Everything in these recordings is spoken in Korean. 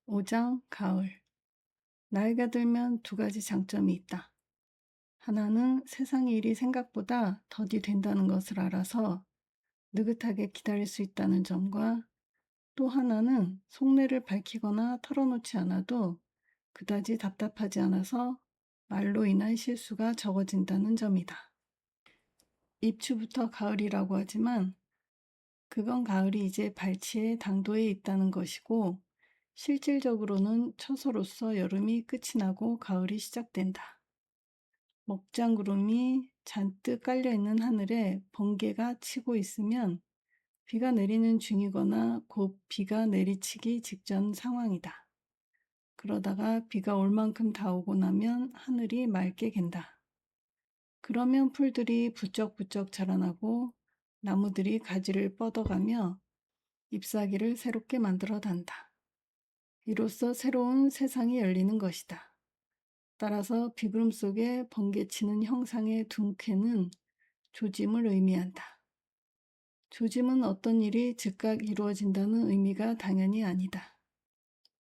5장 가을. 나이가 들면 두 가지 장점이 있다. 하나는 세상 일이 생각보다 더디 된다는 것을 알아서 느긋하게 기다릴 수 있다는 점과, 또 하나는 속내를 밝히거나 털어놓지 않아도 그다지 답답하지 않아서 말로 인한 실수가 적어진다는 점이다. 입추부터 가을이라고 하지만 그건 가을이 이제 발치의 당도에 있다는 것이고, 실질적으로는 처서로서 여름이 끝이 나고 가을이 시작된다. 먹장구름이 잔뜩 깔려있는 하늘에 번개가 치고 있으면 비가 내리는 중이거나 곧 비가 내리치기 직전 상황이다. 그러다가 비가 올 만큼 다 오고 나면 하늘이 맑게 갠다. 그러면 풀들이 부쩍부쩍 자라나고 나무들이 가지를 뻗어가며 잎사귀를 새롭게 만들어 단다. 이로써 새로운 세상이 열리는 것이다. 따라서 비구름 속에 번개치는 형상의 둥쾌는 조짐을 의미한다. 조짐은 어떤 일이 즉각 이루어진다는 의미가 당연히 아니다.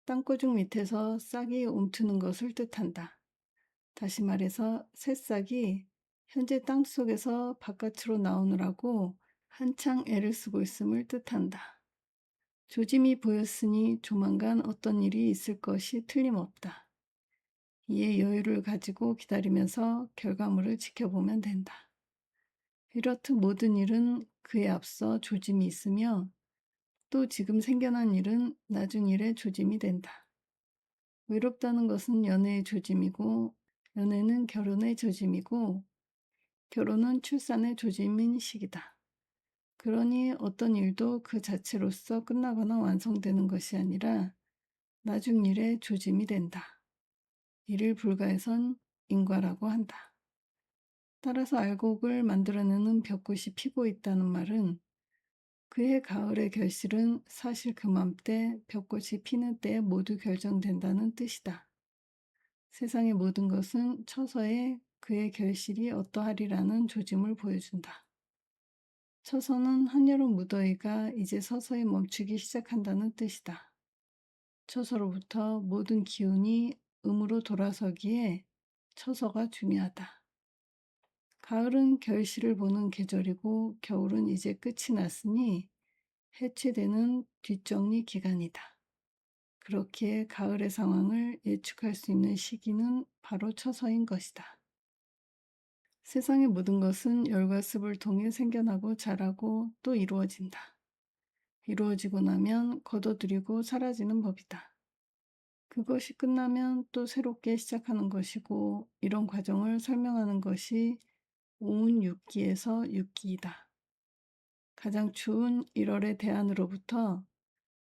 땅구죽 밑에서 싹이 움트는 것을 뜻한다. 다시 말해서 새싹이 현재 땅속에서 바깥으로 나오느라고 한창 애를 쓰고 있음을 뜻한다. 조짐이 보였으니 조만간 어떤 일이 있을 것이 틀림없다. 이에 여유를 가지고 기다리면서 결과물을 지켜보면 된다. 이렇듯 모든 일은 그에 앞서 조짐이 있으며, 또 지금 생겨난 일은 나중 일의 조짐이 된다. 외롭다는 것은 연애의 조짐이고, 연애는 결혼의 조짐이고, 결혼은 출산의 조짐인 시기다. 그러니 어떤 일도 그 자체로서 끝나거나 완성되는 것이 아니라 나중 일의 조짐이 된다. 이를 불가에선 인과라고 한다. 따라서 알곡을 만들어내는 벽꽃이 피고 있다는 말은 그해 가을의 결실은 사실 그맘때 벽꽃이 피는 때에 모두 결정된다는 뜻이다. 세상의 모든 것은 처서에 그의 결실이 어떠하리라는 조짐을 보여준다. 처서는 한여름 무더위가 이제 서서히 멈추기 시작한다는 뜻이다. 처서로부터 모든 기운이 음으로 돌아서기에 처서가 중요하다. 가을은 결실을 보는 계절이고 겨울은 이제 끝이 났으니 해체되는 뒷정리 기간이다. 그렇기에 가을의 상황을 예측할 수 있는 시기는 바로 처서인 것이다. 세상의 모든 것은 열과 습을 통해 생겨나고 자라고 또 이루어진다. 이루어지고 나면 거둬들이고 사라지는 법이다. 그것이 끝나면 또 새롭게 시작하는 것이고, 이런 과정을 설명하는 것이 오은 육기에서 육기이다. 가장 추운 1월의 대안으로부터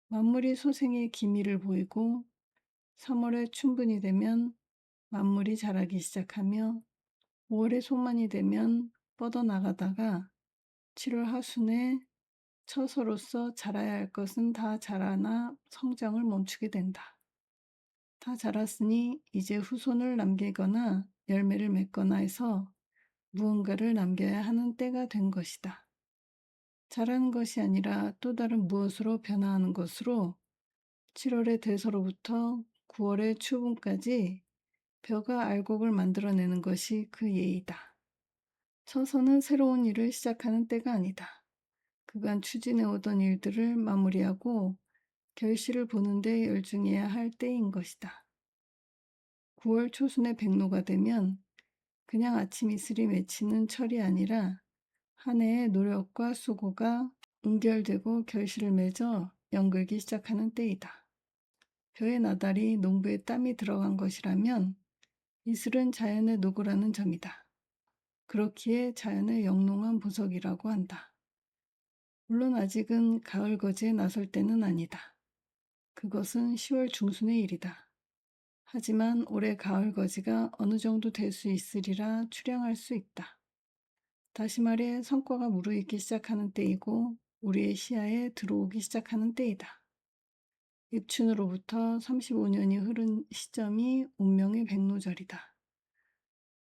만물이 소생의 기미를 보이고, 3월에 춘분이 되면 만물이 자라기 시작하며, 5월에 소만이 되면 뻗어나가다가 7월 하순에 처서로서 자라야 할 것은 다 자라나 성장을 멈추게 된다. 다 자랐으니 이제 후손을 남기거나 열매를 맺거나 해서 무언가를 남겨야 하는 때가 된 것이다. 자라는 것이 아니라 또 다른 무엇으로 변화하는 것으로 7월의 대서로부터 9월의 추분까지 벼가 알곡을 만들어내는 것이 그 예이다. 처서는 새로운 일을 시작하는 때가 아니다. 그간 추진해오던 일들을 마무리하고 결실을 보는 데 열중해야 할 때인 것이다. 9월 초순에 백로가 되면 그냥 아침 이슬이 맺히는 철이 아니라 한 해의 노력과 수고가 응결되고 결실을 맺어 연글기 시작하는 때이다. 벼의 나달이 농부의 땀이 들어간 것이라면 이슬은 자연의 노고라는 점이다. 그렇기에 자연의 영롱한 보석이라고 한다. 물론 아직은 가을 거지에 나설 때는 아니다. 그것은 10월 중순의 일이다. 하지만 올해 가을 거지가 어느 정도 될 수 있으리라 추량할 수 있다. 다시 말해 성과가 무르익기 시작하는 때이고 우리의 시야에 들어오기 시작하는 때이다. 입춘으로부터 35년이 흐른 시점이 운명의 백로절이다.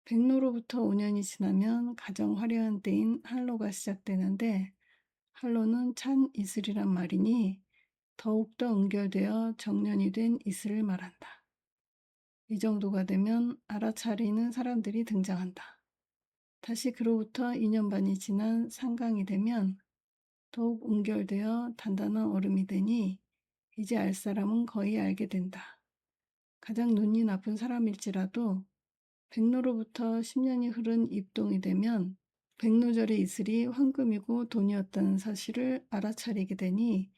백로로부터 5년이 지나면 가장 화려한 때인 한로가 시작되는데, 한로는 찬 이슬이란 말이니 더욱더 응결되어 정년이 된 이슬을 말한다. 이 정도가 되면 알아차리는 사람들이 등장한다. 다시 그로부터 2년 반이 지난 상강이 되면 더욱 응결되어 단단한 얼음이 되니 이제 알 사람은 거의 알게 된다. 가장 눈이 나쁜 사람일지라도 백로로부터 10년이 흐른 입동이 되면 백로절의 이슬이 황금이고 돈이었다는 사실을 알아차리게 되니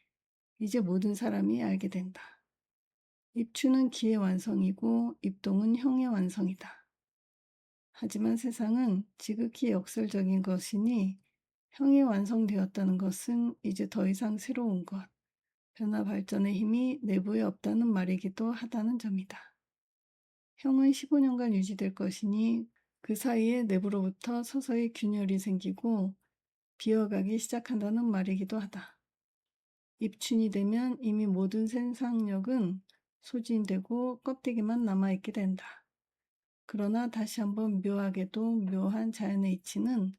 이제 모든 사람이 알게 된다. 입추는 기의 완성이고 입동은 형의 완성이다. 하지만 세상은 지극히 역설적인 것이니 형이 완성되었다는 것은 이제 더 이상 새로운 것, 변화 발전의 힘이 내부에 없다는 말이기도 하다는 점이다. 형은 15년간 유지될 것이니 그 사이에 내부로부터 서서히 균열이 생기고 비어가기 시작한다는 말이기도 하다. 입춘이 되면 이미 모든 생산력은 소진되고 껍데기만 남아있게 된다. 그러나 다시 한번 묘하게도 묘한 자연의 이치는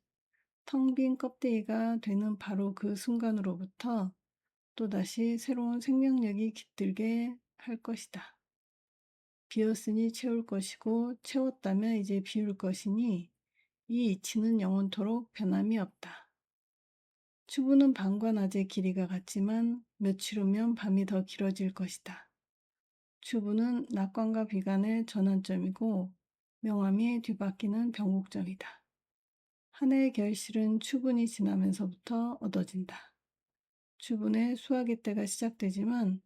텅 빈 껍데기가 되는 바로 그 순간으로부터 또다시 새로운 생명력이 깃들게 할 것이다. 비었으니 채울 것이고 채웠다면 이제 비울 것이니 이 이치는 영원토록 변함이 없다. 추부는 밤과 낮의 길이가 같지만 며칠 후면 밤이 더 길어질 것이다. 추부는 낙관과 비관의 전환점이고 명암이 뒤바뀌는 변곡점이다. 한 해의 결실은 추분이 지나면서부터 얻어진다. 추분의 수확의 때가 시작되지만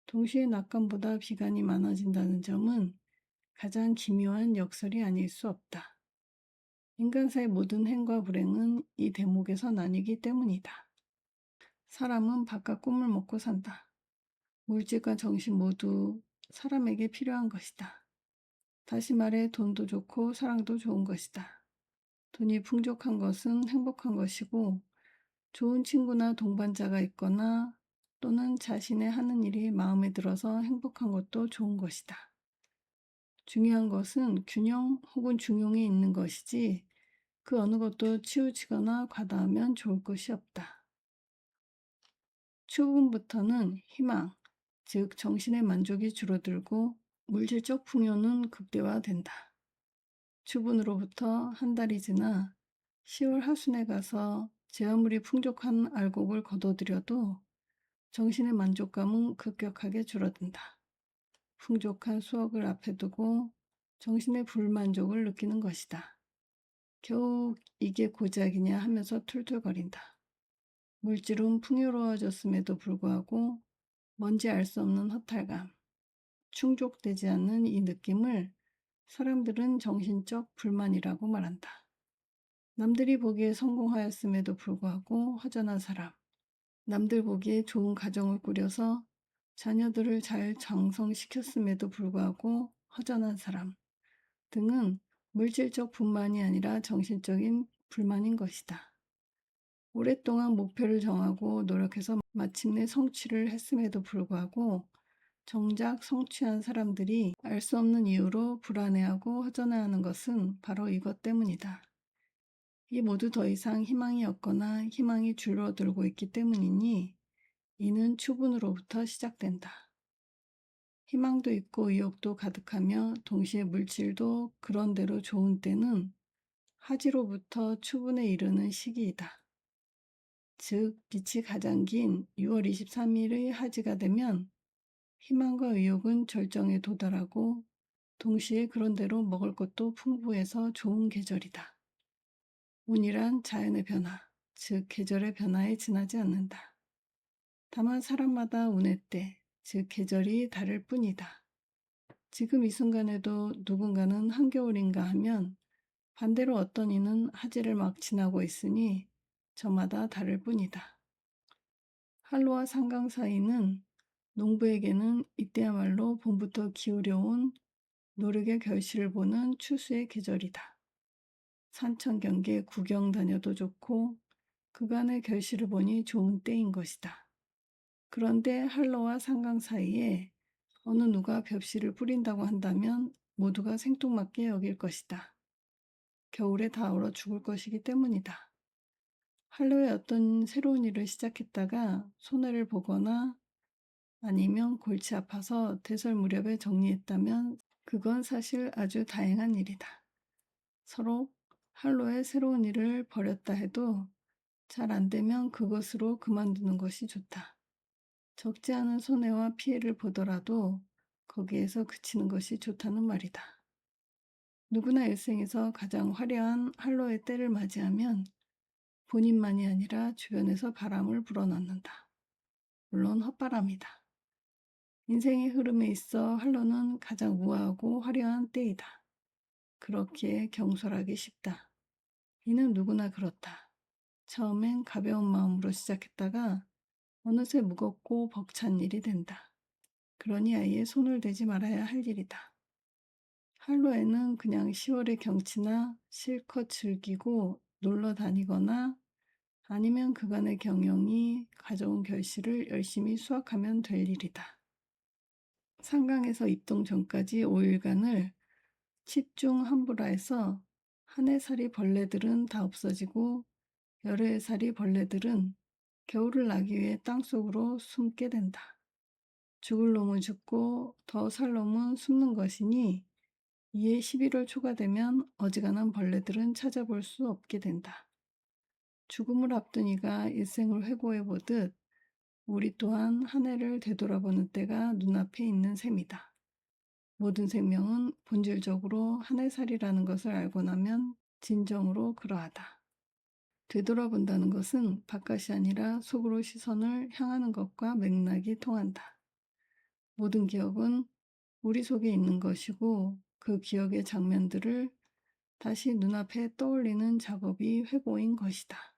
동시에 낙관보다 비관이 많아진다는 점은 가장 기묘한 역설이 아닐 수 없다. 인간사의 모든 행과 불행은 이 대목에서 나뉘기 때문이다. 사람은 밥과 꿈을 먹고 산다. 물질과 정신 모두 사람에게 필요한 것이다. 다시 말해 돈도 좋고 사랑도 좋은 것이다. 돈이 풍족한 것은 행복한 것이고 좋은 친구나 동반자가 있거나 또는 자신의 하는 일이 마음에 들어서 행복한 것도 좋은 것이다. 중요한 것은 균형 혹은 중용이 있는 것이지 그 어느 것도 치우치거나 과다하면 좋을 것이 없다. 추분부터는 희망, 즉 정신의 만족이 줄어들고 물질적 풍요는 극대화된다. 추분으로부터 한 달이 지나 10월 하순에 가서 제 아무리 풍족한 알곡을 거둬들여도 정신의 만족감은 급격하게 줄어든다. 풍족한 수확을 앞에 두고 정신의 불만족을 느끼는 것이다. 겨우 이게 고작이냐 하면서 툴툴거린다. 물질은 풍요로워졌음에도 불구하고 뭔지 알 수 없는 허탈감, 충족되지 않는 이 느낌을 사람들은 정신적 불만이라고 말한다. 남들이 보기에 성공하였음에도 불구하고 허전한 사람, 남들 보기에 좋은 가정을 꾸려서 자녀들을 잘 장성시켰음에도 불구하고 허전한 사람 등은 물질적 불만이 아니라 정신적인 불만인 것이다. 오랫동안 목표를 정하고 노력해서 마침내 성취를 했음에도 불구하고 정작 성취한 사람들이 알 수 없는 이유로 불안해하고 허전해하는 것은 바로 이것 때문이다. 이 모두 더 이상 희망이 없거나 희망이 줄어들고 있기 때문이니 이는 추분으로부터 시작된다. 희망도 있고 의욕도 가득하며 동시에 물질도 그런대로 좋은 때는 하지로부터 추분에 이르는 시기이다. 즉 빛이 가장 긴 6월 23일의 하지가 되면 희망과 의욕은 절정에 도달하고 동시에 그런대로 먹을 것도 풍부해서 좋은 계절이다. 운이란 자연의 변화, 즉 계절의 변화에 지나지 않는다. 다만 사람마다 운의 때, 즉 계절이 다를 뿐이다. 지금 이 순간에도 누군가는 한겨울인가 하면 반대로 어떤 이는 하지를 막 지나고 있으니 저마다 다를 뿐이다. 한로와 상강 사이는 농부에게는 이때야말로 봄부터 기울여온 노력의 결실을 보는 추수의 계절이다. 산천 경계 구경 다녀도 좋고 그간의 결실을 보니 좋은 때인 것이다. 그런데 한로와 상강 사이에 어느 누가 벽실을 뿌린다고 한다면 모두가 생뚱맞게 여길 것이다. 겨울에 다 얼어 죽을 것이기 때문이다. 한로에 어떤 새로운 일을 시작했다가 손해를 보거나 아니면 골치 아파서 대설 무렵에 정리했다면 그건 사실 아주 다행한 일이다. 서로 할로에 새로운 일을 벌였다 해도 잘 안 되면 그것으로 그만두는 것이 좋다. 적지 않은 손해와 피해를 보더라도 거기에서 그치는 것이 좋다는 말이다. 누구나 일생에서 가장 화려한 할로의 때를 맞이하면 본인만이 아니라 주변에서 바람을 불어넣는다. 물론 헛바람이다. 인생의 흐름에 있어 할로는 가장 우아하고 화려한 때이다. 그렇기에 경솔하기 쉽다. 이는 누구나 그렇다. 처음엔 가벼운 마음으로 시작했다가 어느새 무겁고 벅찬 일이 된다. 그러니 아예 손을 대지 말아야 할 일이다. 할로에는 그냥 10월의 경치나 실컷 즐기고 놀러 다니거나 아니면 그간의 경영이 가져온 결실을 열심히 수확하면 될 일이다. 상강에서 입동 전까지 5일간을 칩중함부라에서 한 해살이 벌레들은 다 없어지고 여러 해살이 벌레들은 겨울을 나기 위해 땅속으로 숨게 된다. 죽을 놈은 죽고 더 살 놈은 숨는 것이니 이에 11월 초가 되면 어지간한 벌레들은 찾아볼 수 없게 된다. 죽음을 앞둔 이가 일생을 회고해 보듯 우리 또한 한 해를 되돌아보는 때가 눈앞에 있는 셈이다. 모든 생명은 본질적으로 한 해살이라는 것을 알고 나면 진정으로 그러하다. 되돌아본다는 것은 바깥이 아니라 속으로 시선을 향하는 것과 맥락이 통한다. 모든 기억은 우리 속에 있는 것이고 그 기억의 장면들을 다시 눈앞에 떠올리는 작업이 회고인 것이다.